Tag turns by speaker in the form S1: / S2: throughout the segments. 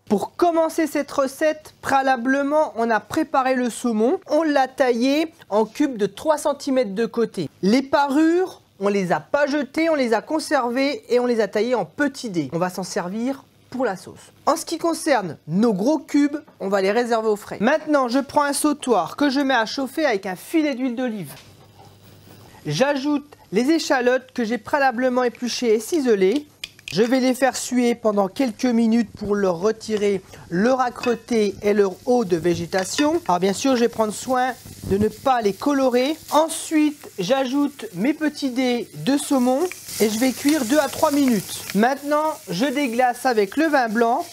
S1: Pour commencer cette recette, préalablement, on a préparé le saumon. On l'a taillé en cubes de 3 cm de côté. Les parures, on les a pas jetées, on les a conservées et on les a taillées en petits dés. On va s'en servir pour la sauce. En ce qui concerne nos gros cubes, on va les réserver au frais. Maintenant, je prends un sautoir que je mets à chauffer avec un filet d'huile d'olive. J'ajoute les échalotes que j'ai préalablement épluchées et ciselées. Je vais les faire suer pendant quelques minutes pour leur retirer leur âcreté et leur eau de végétation. Alors bien sûr, je vais prendre soin de ne pas les colorer. Ensuite, j'ajoute mes petits dés de saumon et je vais cuire 2 à 3 minutes. Maintenant, je déglace avec le vin blanc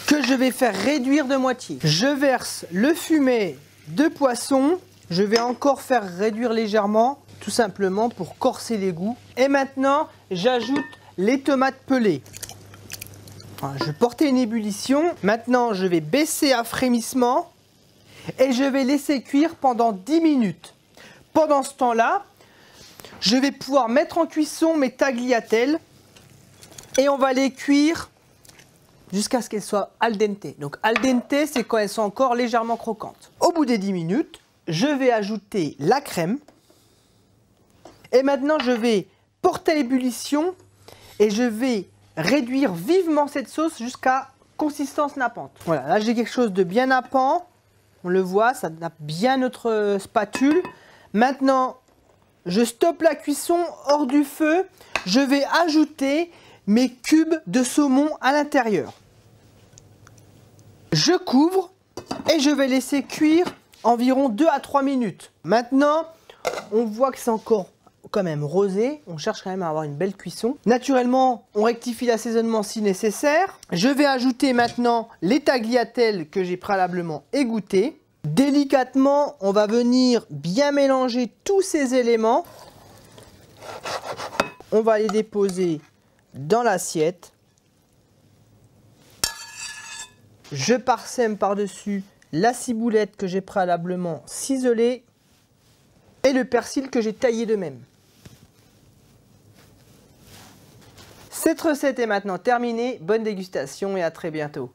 S1: que je vais faire réduire de moitié. Je verse le fumet de poisson. Je vais encore faire réduire légèrement, tout simplement pour corser les goûts. Et maintenant, j'ajoute les tomates pelées. Voilà, je portais une ébullition. Maintenant, je vais baisser à frémissement et je vais laisser cuire pendant 10 minutes. Pendant ce temps-là, je vais pouvoir mettre en cuisson mes tagliatelles et on va les cuire jusqu'à ce qu'elles soient al dente. Donc al dente, c'est quand elles sont encore légèrement croquantes. Au bout des 10 minutes, je vais ajouter la crème et maintenant je vais porter à ébullition et je vais réduire vivement cette sauce jusqu'à consistance nappante. Voilà, là j'ai quelque chose de bien nappant. On le voit, ça nappe bien notre spatule. Maintenant, je stoppe la cuisson hors du feu. Je vais ajouter mes cubes de saumon à l'intérieur. Je couvre et je vais laisser cuire environ 2 à 3 minutes. Maintenant, on voit que c'est encore quand même rosé, on cherche quand même à avoir une belle cuisson. Naturellement, on rectifie l'assaisonnement si nécessaire. Je vais ajouter maintenant les tagliatelles que j'ai préalablement égouttées. Délicatement, on va venir bien mélanger tous ces éléments. On va les déposer dans l'assiette. Je parsème par-dessus la ciboulette que j'ai préalablement ciselée et le persil que j'ai taillé de même. Cette recette est maintenant terminée. Bonne dégustation et à très bientôt.